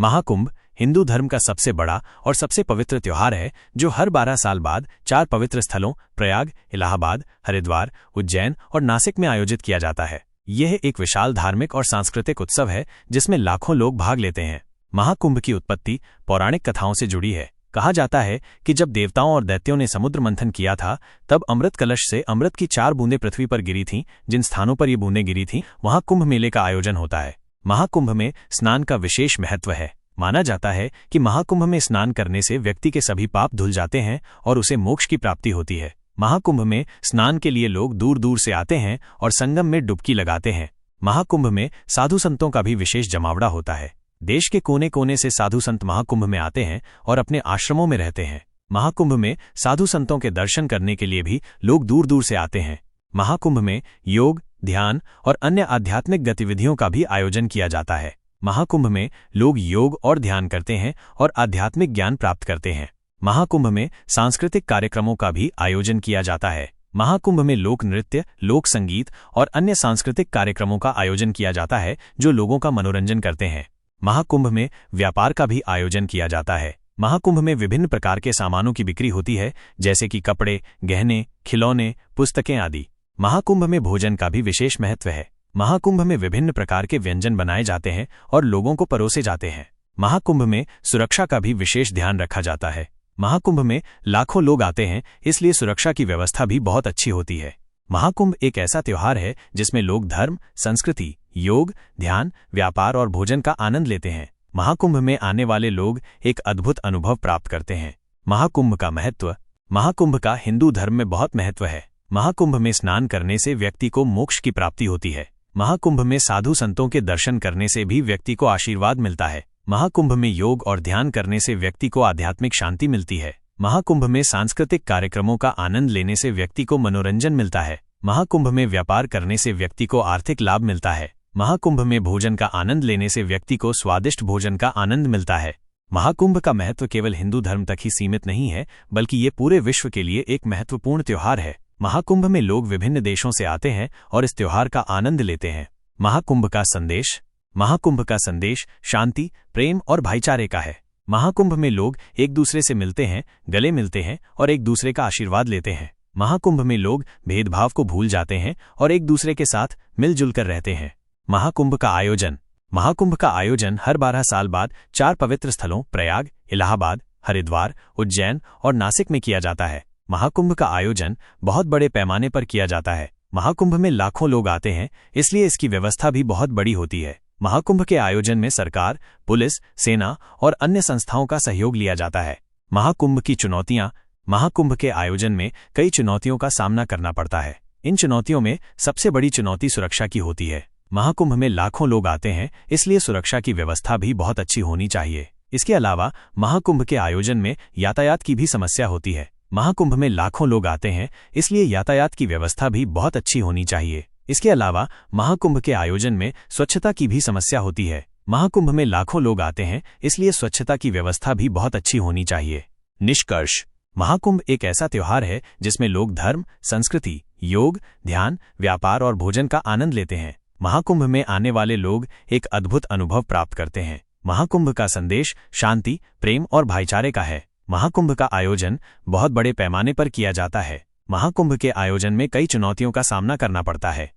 महाकुंभ हिंदू धर्म का सबसे बड़ा और सबसे पवित्र त्योहार है जो हर 12 साल बाद 4 पवित्र स्थलों प्रयाग, इलाहाबाद, हरिद्वार, उज्जैन और नासिक में आयोजित किया जाता है। यह एक विशाल धार्मिक और सांस्कृतिक उत्सव है जिसमें लाखों लोग भाग लेते हैं। महाकुंभ की उत्पत्ति पौराणिक कथाओं से जुड़ी है। कहा जाता है कि जब देवताओं और दैत्यों ने समुद्र मंथन किया था तब अमृत कलश से अमृत की 4 बूंदें पृथ्वी पर गिरी थीं। जिन स्थानों पर ये बूंदें गिरी थीं वहां कुंभ मेले का आयोजन होता है। महाकुंभ में स्नान का विशेष महत्व है। माना जाता है कि महाकुंभ में स्नान करने से व्यक्ति के सभी पाप धुल जाते हैं और उसे मोक्ष की प्राप्ति होती है। महाकुंभ में स्नान के लिए लोग दूर दूर से आते हैं और संगम में डुबकी लगाते हैं। महाकुंभ में साधु संतों का भी विशेष जमावड़ा होता है। देश के कोने कोने से साधु संत महाकुंभ में आते हैं और अपने आश्रमों में रहते हैं। महाकुंभ में साधु संतों के दर्शन करने के लिए भी लोग दूर दूर से आते हैं। महाकुंभ में योग, ध्यान और अन्य आध्यात्मिक गतिविधियों का भी आयोजन किया जाता है। महाकुंभ में लोग योग और ध्यान करते हैं और आध्यात्मिक ज्ञान प्राप्त करते हैं। महाकुंभ में सांस्कृतिक कार्यक्रमों का भी आयोजन किया जाता है। महाकुंभ में लोक नृत्य, लोक संगीत और अन्य सांस्कृतिक कार्यक्रमों का आयोजन किया जाता है जो लोगों का मनोरंजन करते हैं। महाकुंभ में व्यापार का भी आयोजन किया जाता है। महाकुंभ में विभिन्न प्रकार के सामानों की बिक्री होती है जैसे कि कपड़े, गहने, खिलौने, पुस्तकें आदि। महाकुंभ में भोजन का भी विशेष महत्व है। महाकुंभ में विभिन्न प्रकार के व्यंजन बनाए जाते हैं और लोगों को परोसे जाते हैं। महाकुंभ में सुरक्षा का भी विशेष ध्यान रखा जाता है। महाकुंभ में लाखों लोग आते हैं इसलिए सुरक्षा की व्यवस्था भी बहुत अच्छी होती है। महाकुंभ एक ऐसा त्योहार है जिसमें लोग धर्म, संस्कृति, योग, ध्यान, व्यापार और भोजन का आनंद लेते हैं। महाकुंभ में आने वाले लोग एक अद्भुत अनुभव प्राप्त करते हैं। महाकुंभ का महत्व। महाकुंभ का हिंदू धर्म में बहुत महत्व है। महाकुंभ में स्नान करने से व्यक्ति को मोक्ष की प्राप्ति होती है। महाकुंभ में साधु संतों के दर्शन करने से भी व्यक्ति को आशीर्वाद मिलता है। महाकुंभ में योग और ध्यान करने से व्यक्ति को आध्यात्मिक शांति मिलती है। महाकुंभ में सांस्कृतिक कार्यक्रमों का आनंद लेने से व्यक्ति को मनोरंजन मिलता है। महाकुंभ में व्यापार करने से व्यक्ति को आर्थिक लाभ मिलता है। महाकुंभ में भोजन का आनंद लेने से व्यक्ति को स्वादिष्ट भोजन का आनंद मिलता है। महाकुंभ का महत्व केवल हिंदू धर्म तक ही सीमित नहीं है बल्कि ये पूरे विश्व के लिए एक महत्वपूर्ण त्योहार है। महाकुंभ में लोग विभिन्न देशों से आते हैं और इस त्योहार का आनंद लेते हैं। महाकुंभ का संदेश। महाकुंभ का संदेश शांति, प्रेम और भाईचारे का है। महाकुंभ में लोग एक दूसरे से मिलते हैं, गले मिलते हैं और एक दूसरे का आशीर्वाद लेते हैं। महाकुंभ में लोग भेदभाव को भूल जाते हैं और एक दूसरे के साथ मिलजुल कर रहते हैं। महाकुंभ का आयोजन। महाकुंभ का आयोजन हर 12 साल बाद 4 पवित्र स्थलों प्रयाग, इलाहाबाद, हरिद्वार, उज्जैन और नासिक में किया जाता है। महाकुंभ का आयोजन बहुत बड़े पैमाने पर किया जाता है। महाकुंभ में लाखों लोग आते हैं इसलिए इसकी व्यवस्था भी बहुत बड़ी होती है। महाकुंभ के आयोजन में सरकार, पुलिस, सेना और अन्य संस्थाओं का सहयोग लिया जाता है। महाकुंभ की चुनौतियां। महाकुंभ के आयोजन में कई चुनौतियों का सामना करना पड़ता है। इन चुनौतियों में सबसे बड़ी चुनौती सुरक्षा की होती है। महाकुंभ में लाखों लोग आते हैं इसलिए सुरक्षा की व्यवस्था भी बहुत अच्छी होनी चाहिए। इसके अलावा महाकुंभ के आयोजन में यातायात की भी समस्या होती है। महाकुंभ में लाखों लोग आते हैं इसलिए यातायात की व्यवस्था भी बहुत अच्छी होनी चाहिए। इसके अलावा महाकुंभ के आयोजन में स्वच्छता की भी समस्या होती है। महाकुंभ में लाखों लोग आते हैं इसलिए स्वच्छता की व्यवस्था भी बहुत अच्छी होनी चाहिए। निष्कर्ष। महाकुंभ एक ऐसा त्योहार है जिसमें लोग धर्म, संस्कृति, योग, ध्यान, व्यापार और भोजन का आनंद लेते हैं। महाकुंभ में आने वाले लोग एक अद्भुत अनुभव प्राप्त करते हैं। महाकुंभ का संदेश शांति, प्रेम और भाईचारे का है। महाकुंभ का आयोजन बहुत बड़े पैमाने पर किया जाता है। महाकुंभ के आयोजन में कई चुनौतियों का सामना करना पड़ता है।